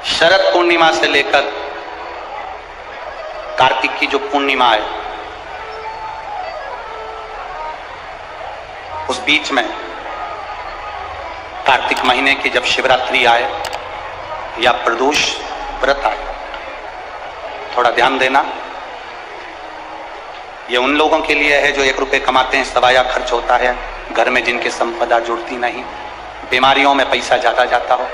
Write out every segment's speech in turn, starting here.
शरद पूर्णिमा से लेकर कार्तिक की जो पूर्णिमा है, उस बीच में कार्तिक महीने की जब शिवरात्रि आए या प्रदोष व्रत आए, थोड़ा ध्यान देना। ये उन लोगों के लिए है जो 1 रुपये कमाते हैं, सवाया खर्च होता है, घर में जिनकी संपदा जुड़ती नहीं, बीमारियों में पैसा ज्यादा जाता हो,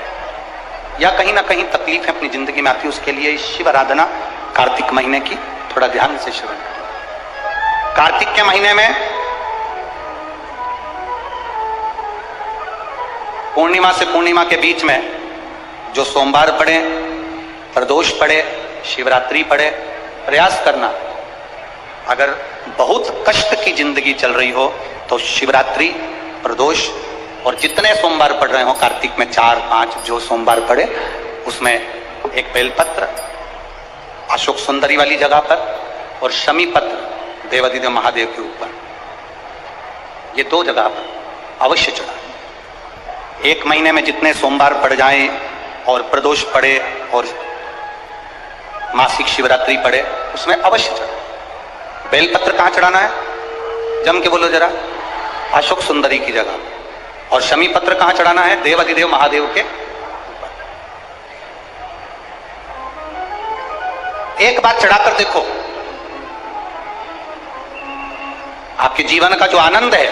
या कहीं ना कहीं तकलीफें अपनी जिंदगी में आती है, उसके लिए शिव आराधना कार्तिक महीने की थोड़ा ध्यान से श्रवण करें। कार्तिक के महीने में पूर्णिमा से पूर्णिमा के बीच में जो सोमवार पड़े, प्रदोष पड़े, शिवरात्रि पड़े, प्रयास करना। अगर बहुत कष्ट की जिंदगी चल रही हो तो शिवरात्रि, प्रदोष और जितने सोमवार पड़ रहे हो कार्तिक में 4-5 जो सोमवार पड़े, उसमें एक बेलपत्र अशोक सुंदरी वाली जगह पर और शमी पत्र देवादिदेव महादेव के ऊपर, ये 2 जगह पर अवश्य चढ़ाएं। 1 महीने में जितने सोमवार पड़ जाएं और प्रदोष पड़े और मासिक शिवरात्रि पड़े, उसमें अवश्य चढ़ाएं। बेलपत्र कहां चढ़ाना है? जम के बोलो जरा। अशोक सुंदरी की जगह। और शमी पत्र कहां चढ़ाना है? देवादिदेव महादेव के ऊपर। एक बात चढ़ाकर देखो, आपके जीवन का जो आनंद है,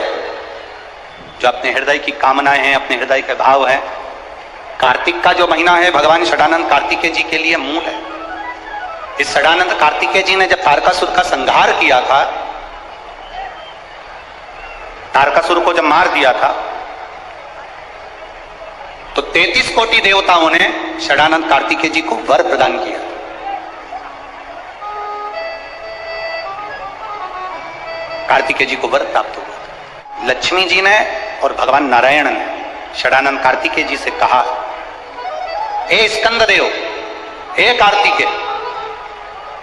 जो अपने हृदय की कामनाएं हैं, अपने हृदय के भाव हैं, कार्तिक का जो महीना है भगवान षडानंद कार्तिकेय जी के लिए मूल है। इस षडानंद कार्तिकेय जी ने जब तारकासुर का संहार किया था, तारकासुर को जब मार दिया था, तो 33 कोटि देवताओं ने षडानंद कार्तिकेय जी को वर प्रदान किया। कार्तिकेय जी को वर प्राप्त हुआ। लक्ष्मी जी ने और भगवान नारायण ने षडानंद कार्तिकेय जी से कहा, हे स्कंद देव, हे कार्तिकेय,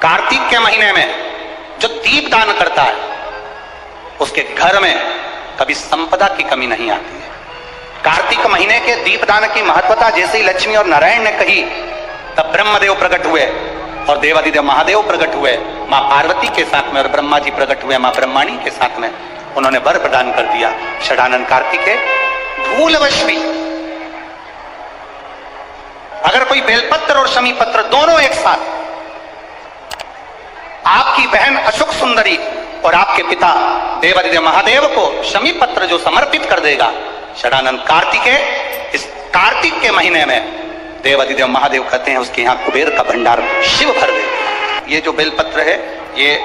कार्तिक के महीने में जो दीप दान करता है उसके घर में कभी संपदा की कमी नहीं आती है। कार्तिक महीने के दीपदान की महत्वता जैसे ही लक्ष्मी और नारायण ने कही, तब ब्रह्मदेव प्रकट हुए और देवादिदेव महादेव प्रकट हुए, मां पार्वती के साथ में, और ब्रह्मा जी प्रकट हुए मां ब्रह्माणी के साथ में। उन्होंने वर प्रदान कर दिया। षडानंद कार्तिकेय भूलवश भी अगर कोई बेलपत्र और शमी पत्र दोनों एक साथ आपकी बहन अशोक सुंदरी और आपके पिता देवादिदेव महादेव को शमी पत्र जो समर्पित कर देगा, षडानंद कार्तिकेय इस कार्तिक के महीने में देवादिदेव महादेव कहते हैं उसके यहां कुबेर का भंडार शिव भर दे। ये जो बेलपत्र है ये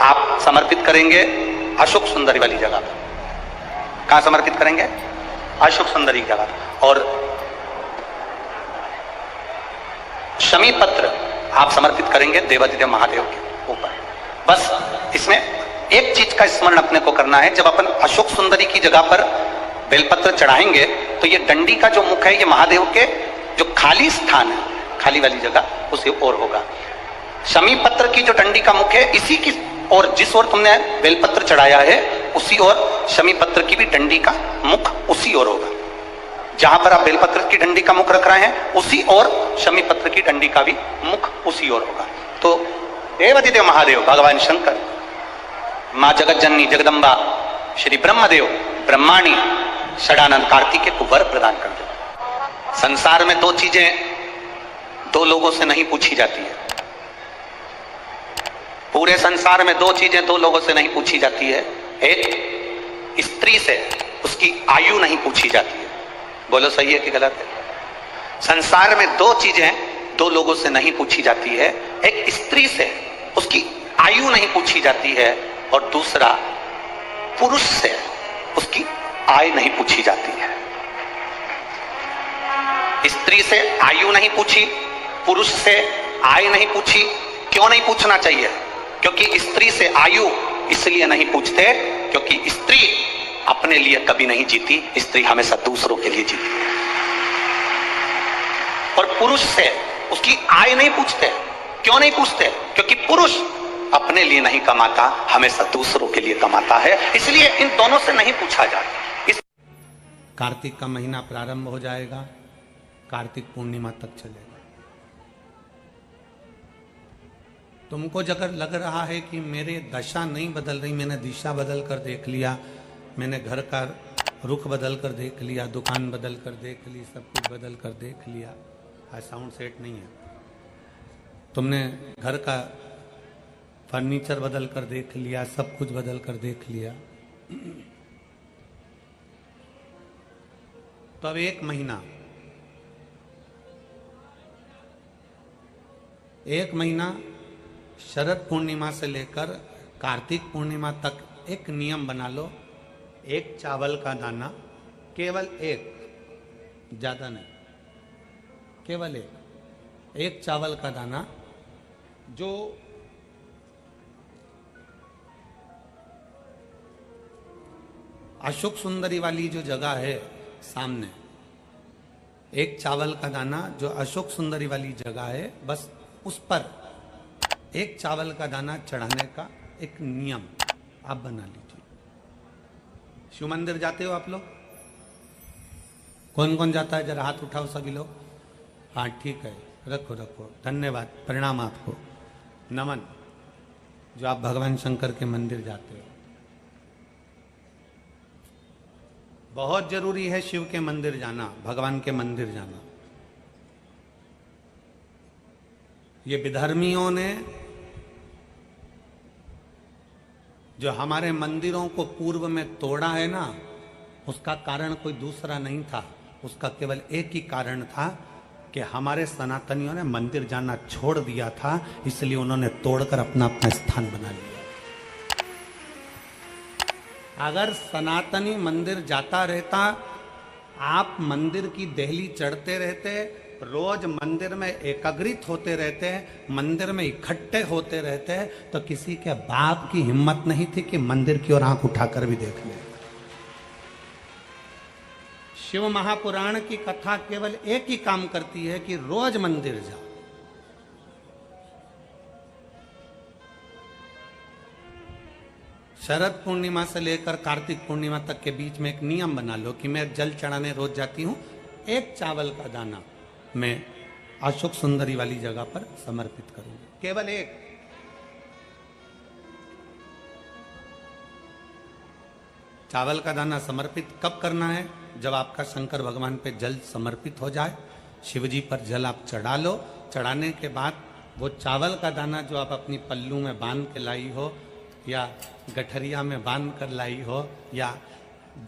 आप समर्पित करेंगे अशोक सुंदरी वाली जगह पर। कहां समर्पित करेंगे? अशोक सुंदरी की जगह। और शमी पत्र आप समर्पित करेंगे देवादिदेव महादेव के ऊपर। बस इसमें एक चीज का स्मरण अपने को करना है, जब अपन अशोक सुंदरी की जगह पर बेलपत्र चढ़ाएंगे तो ये डंडी का जो मुख है ये महादेव के जो खाली स्थान है, खाली वाली जगह, उसे ओर होगा। शमी पत्र की जो डंडी का मुख है इसी की और जिस ओर तुमने बेलपत्र चढ़ाया है उसी ओर शमी पत्र की भी डंडी का मुख उसी ओर होगा। जहां पर आप बेलपत्र की डंडी का मुख रख रहे हैं उसी ओर शमी पत्र की डंडी का भी मुख उसी ओर होगा। तो देवादिदेव महादेव, भगवान शंकर, मां जगतजननी जगदम्बा, श्री ब्रह्मदेव, ब्रह्माणी षडानंद कार्तिकेय को वर प्रदान कर दे। संसार में 2 चीजें 2 लोगों से नहीं पूछी जाती है। पूरे संसार में 2 चीजें 2 लोगों से नहीं पूछी जाती है। एक, स्त्री से उसकी आयु नहीं पूछी जाती है। बोलो सही है कि गलत है? संसार में 2 चीजें 2 लोगों से नहीं पूछी जाती है। एक, स्त्री से उसकी आयु नहीं पूछी जाती है, और दूसरा, पुरुष से उसकी आय नहीं पूछी जाती है। स्त्री से आयु नहीं पूछी, पुरुष से आय नहीं पूछी। क्यों नहीं पूछना चाहिए? क्योंकि स्त्री से आयु इसलिए नहीं पूछते क्योंकि स्त्री अपने लिए कभी नहीं जीती, स्त्री हमेशा दूसरों के लिए जीती है। और पुरुष से उसकी आय नहीं पूछते। क्यों नहीं पूछते? क्योंकि पुरुष अपने लिए नहीं कमाता, हमेशा दूसरों के लिए कमाता है, इसलिए इन दोनों से नहीं पूछा जाता। कार्तिक का महीना प्रारंभ हो जाएगा, कार्तिक पूर्णिमा तक चलेगा। तुमको जगह लग रहा है कि मेरे दशा नहीं बदल रही, मैंने दिशा बदल कर देख लिया, मैंने घर का रुख बदल कर देख लिया, दुकान बदल कर देख ली, सब कुछ बदल कर देख लिया, साउंड सेट नहीं है, तुमने घर का फर्नीचर बदल कर देख लिया, सब कुछ बदल कर देख लिया, तो अब एक महीना शरद पूर्णिमा से लेकर कार्तिक पूर्णिमा तक एक नियम बना लो, एक चावल का दाना, केवल एक, ज्यादा नहीं, केवल एक चावल का दाना, जो अशोक सुंदरी वाली जो जगह है सामने, एक चावल का दाना जो अशोक सुंदरी वाली जगह है, बस उस पर एक चावल का दाना चढ़ाने का एक नियम आप बना लीजिए। शिव मंदिर जाते हो आप लोग? कौन कौन जाता है? जरा हाथ उठाओ सभी लोग। हाँ ठीक है, रखो रखो, धन्यवाद, प्रणाम आपको, नमन, जो आप भगवान शंकर के मंदिर जाते हो। बहुत जरूरी है शिव के मंदिर जाना, भगवान के मंदिर जाना। ये विधर्मियों ने जो हमारे मंदिरों को पूर्व में तोड़ा है ना, उसका कारण कोई दूसरा नहीं था, उसका केवल एक ही कारण था कि हमारे सनातनियों ने मंदिर जाना छोड़ दिया था, इसलिए उन्होंने तोड़कर अपना अपना स्थान बना लिया। अगर सनातनी मंदिर जाता रहता, आप मंदिर की देहली चढ़ते रहते, रोज मंदिर में एकाग्रित होते रहते, मंदिर में इकट्ठे होते रहते, तो किसी के बाप की हिम्मत नहीं थी कि मंदिर की ओर आंख उठाकर भी देख ले। शिव महापुराण की कथा केवल एक ही काम करती है कि रोज मंदिर जाओ। शरद पूर्णिमा से लेकर कार्तिक पूर्णिमा तक के बीच में एक नियम बना लो कि मैं जल चढ़ाने रोज जाती हूं, एक चावल का दाना मैं अशोक सुंदरी वाली जगह पर समर्पित करूंगी, केवल एक। चावल का दाना समर्पित कब करना है? जब आपका शंकर भगवान पे जल समर्पित हो जाए, शिव जी पर जल आप चढ़ा लो, चढ़ाने के बाद वो चावल का दाना जो आप अपनी पल्लू में बांध के लाई हो, या गठरिया में बांध कर लाई हो, या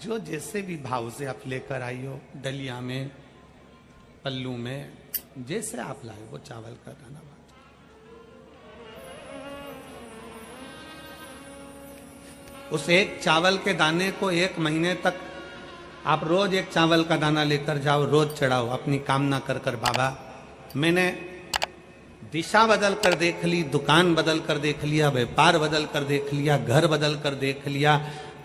जो जैसे भी भाव से आप लेकर आई हो, डलिया में, पल्लू में, जैसे आप लाए वो चावल का दाना बांध। उस एक चावल के दाने को एक महीने तक आप रोज एक चावल का दाना लेकर जाओ, रोज चढ़ाओ, अपनी कामना कर कर, बाबा मैंने दिशा बदल कर देख ली, दुकान बदल कर देख लिया, व्यापार बदल कर देख लिया, घर बदल कर देख लिया,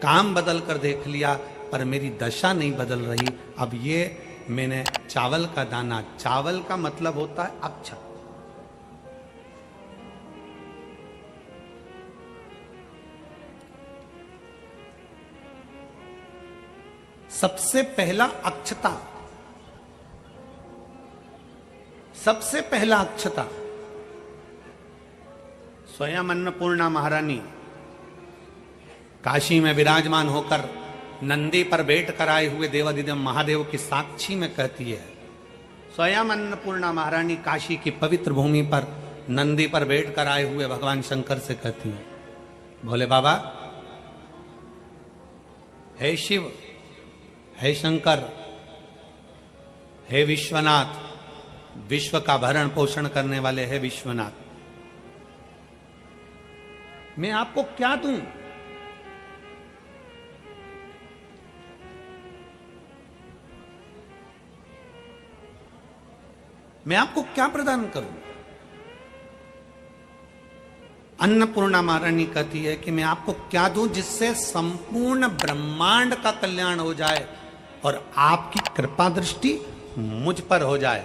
काम बदल कर देख लिया, पर मेरी दशा नहीं बदल रही। अब ये मैंने चावल का दाना, चावल का मतलब होता है अक्षत, सबसे पहला अक्षता, सबसे पहला अक्षता स्वयं अन्नपूर्णा महारानी काशी में विराजमान होकर नंदी पर बैठ कर आए हुए देवाधिदेव महादेव की साक्षी में कहती है। स्वयं अन्नपूर्णा महारानी काशी की पवित्र भूमि पर नंदी पर बैठ कर आए हुए भगवान शंकर से कहती है, भोले बाबा, हे शिव, हे शंकर, हे विश्वनाथ, विश्व का भरण पोषण करने वाले हे विश्वनाथ, मैं आपको क्या दूं? मैं आपको क्या प्रदान करूं? अन्नपूर्णा महारानी कहती है कि मैं आपको क्या दूं जिससे संपूर्ण ब्रह्मांड का कल्याण हो जाए और आपकी कृपा दृष्टि मुझ पर हो जाए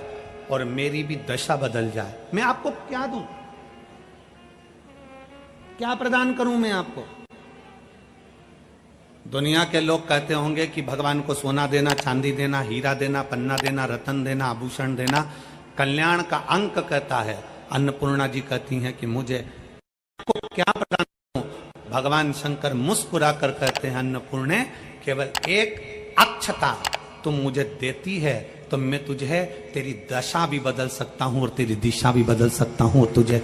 और मेरी भी दशा बदल जाए। मैं आपको क्या दूं? क्या प्रदान करूं मैं आपको? दुनिया के लोग कहते होंगे कि भगवान को सोना देना, चांदी देना, हीरा देना, पन्ना देना, रतन देना, आभूषण देना कल्याण का अंक कहता है। अन्नपूर्णा जी कहती हैं कि मुझे क्या प्रदान करूं? भगवान शंकर मुस्कुरा कर कहते हैं अन्नपूर्णे, केवल एक अक्षता तुम मुझे देती है तो मैं तुझे तेरी दशा भी बदल सकता हूं और तेरी दिशा भी बदल सकता हूं और तुझे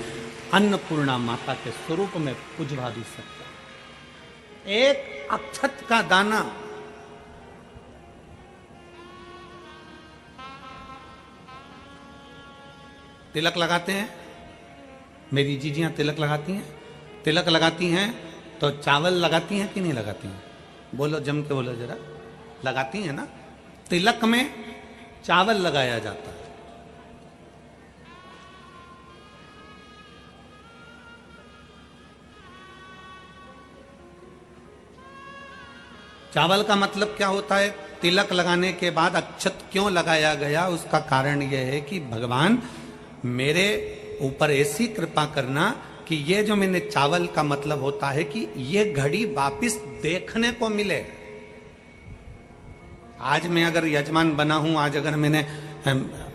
अन्नपूर्णा माता के स्वरूप में पुजवा भी सकता हूं। एक अक्षत का दाना, तिलक लगाते हैं, मेरी जीजियां तिलक लगाती हैं, तिलक लगाती हैं तो चावल लगाती हैं कि नहीं लगाती हैं? बोलो, जम के बोलो जरा। लगाती हैं ना? तिलक में चावल लगाया जाता है। चावल का मतलब क्या होता है? तिलक लगाने के बाद अक्षत क्यों लगाया गया? उसका कारण यह है कि भगवान मेरे ऊपर ऐसी कृपा करना कि ये जो मैंने चावल का मतलब होता है कि ये घड़ी वापिस देखने को मिले। आज मैं अगर यजमान बना हूं, आज अगर मैंने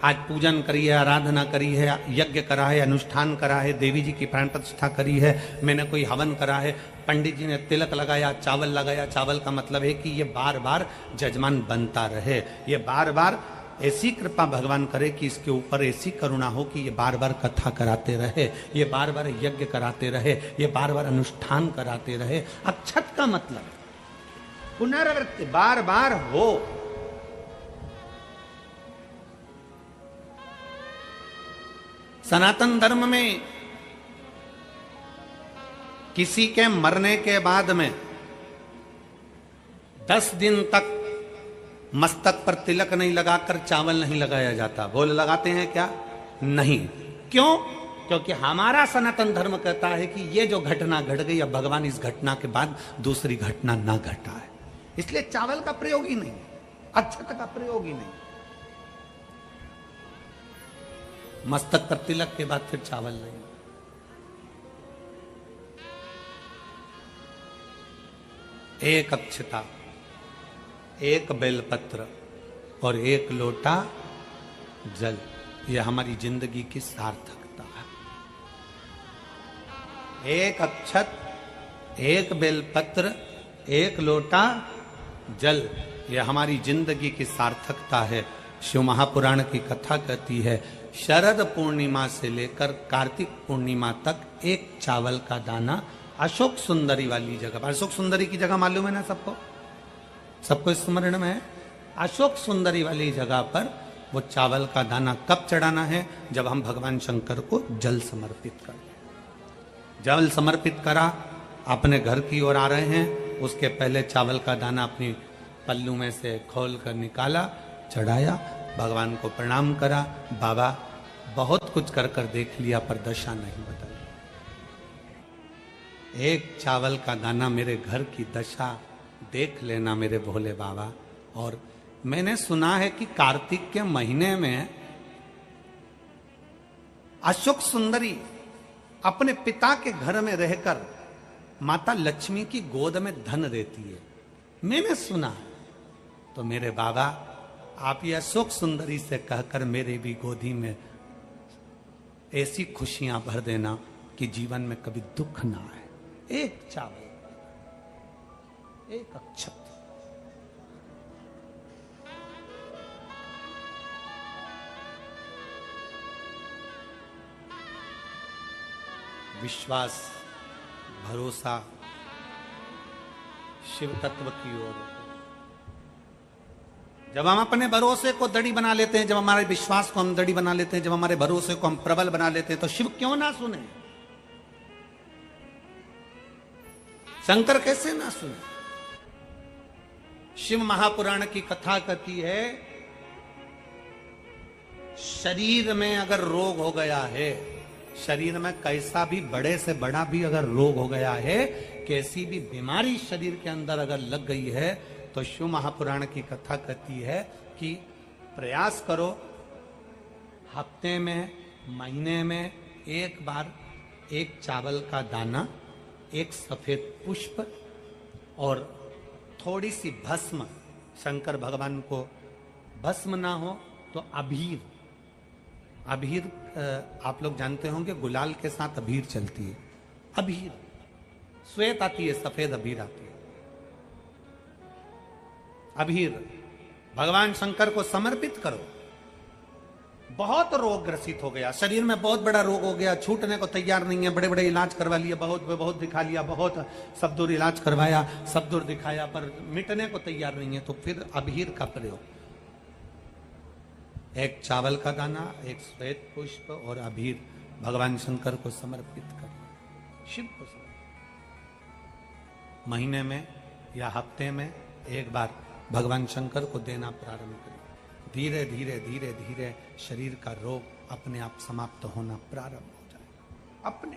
आज पूजन करी है, आराधना करी है, यज्ञ करा है, अनुष्ठान करा है, देवी जी की प्राण प्रतिष्ठा करी है, मैंने कोई हवन करा है, पंडित जी ने तिलक लगाया, चावल लगाया। चावल का मतलब है कि ये बार बार जजमान बनता रहे, ये बार बार ऐसी कृपा भगवान करे कि इसके ऊपर ऐसी करुणा हो कि ये बार बार कथा कराते रहे, ये बार बार यज्ञ कराते रहे, ये बार बार अनुष्ठान कराते रहे। अक्षत का मतलब पुनरावृत्ति, बार बार हो। सनातन धर्म में किसी के मरने के बाद में 10 दिन तक मस्तक पर तिलक नहीं लगाकर चावल नहीं लगाया जाता। बोल, लगाते हैं क्या? नहीं। क्यों? क्योंकि हमारा सनातन धर्म कहता है कि ये जो घटना घट गई, अब भगवान इस घटना के बाद दूसरी घटना ना घटाए, इसलिए चावल का प्रयोग ही नहीं, अक्षत का प्रयोग ही नहीं। मस्तक पर तिलक के बाद फिर चावल नहीं। एक अक्षता, एक बेलपत्र और एक लोटा जल, यह हमारी जिंदगी की सार्थकता है। एक अक्षत, एक बेलपत्र, एक लोटा जल, यह हमारी जिंदगी की सार्थकता है। शिव महापुराण की कथा कहती है, शरद पूर्णिमा से लेकर कार्तिक पूर्णिमा तक एक चावल का दाना अशोक सुंदरी वाली जगह, अशोक सुंदरी की जगह मालूम है ना सबको? सबको स्मरण में है? अशोक सुंदरी वाली जगह पर वो चावल का दाना कब चढ़ाना है? जब हम भगवान शंकर को जल समर्पित कर, जल समर्पित करा, अपने घर की ओर आ रहे हैं, उसके पहले चावल का दाना अपनी पल्लू में से खोल कर निकाला, चढ़ाया, भगवान को प्रणाम करा। बाबा बहुत कुछ कर कर देख लिया पर दशा नहीं बदली। एक चावल का दाना मेरे घर की दशा देख लेना मेरे भोले बाबा। और मैंने सुना है कि कार्तिक के महीने में अशोक सुंदरी अपने पिता के घर में रहकर माता लक्ष्मी की गोद में धन देती है, मैंने सुना। तो मेरे बाबा, आप ये अशोक सुंदरी से कहकर मेरे भी गोदी में ऐसी खुशियां भर देना कि जीवन में कभी दुख ना आए। एक चावल, एक अक्षत, विश्वास, भरोसा शिव तत्व की ओर। जब हम अपने भरोसे को दड़ी बना लेते हैं, जब हमारे विश्वास को हम दड़ी बना लेते हैं, जब हमारे भरोसे को हम प्रबल बना लेते हैं, तो शिव क्यों ना सुने? शंकर कैसे ना सुने? शिव महापुराण की कथा कहती है, शरीर में अगर रोग हो गया है, शरीर में कैसा भी बड़े से बड़ा भी अगर रोग हो गया है, कैसी भी बीमारी शरीर के अंदर अगर लग गई है, तो शिव महापुराण की कथा कहती है कि प्रयास करो, हफ्ते में, महीने में एक बार एक चावल का दाना, एक सफेद पुष्प और थोड़ी सी भस्म, शंकर भगवान को भस्म ना हो तो अबीर, अबीर आप लोग जानते होंगे गुलाल के साथ अबीर चलती है, अबीर, श्वेत आती है, सफेद अबीर आती है। अबीर भगवान शंकर को समर्पित करो। बहुत रोग ग्रसित हो गया, शरीर में बहुत बड़ा रोग हो गया, छूटने को तैयार नहीं है, बड़े बड़े इलाज करवा लिया, बहुत दिखा लिया, बहुत सब दूर इलाज करवाया, सब दूर दिखाया, पर मिटने को तैयार नहीं है। तो फिर अबीर का प्रयोग, एक चावल का दाना, एक श्वेत पुष्प और अबीर भगवान शंकर को समर्पित करो, शिव को समर्पित। महीने में या हफ्ते में एक बार भगवान शंकर को देना प्रारंभ करें। धीरे धीरे धीरे धीरे शरीर का रोग अपने आप समाप्त होना प्रारंभ हो जाए अपने।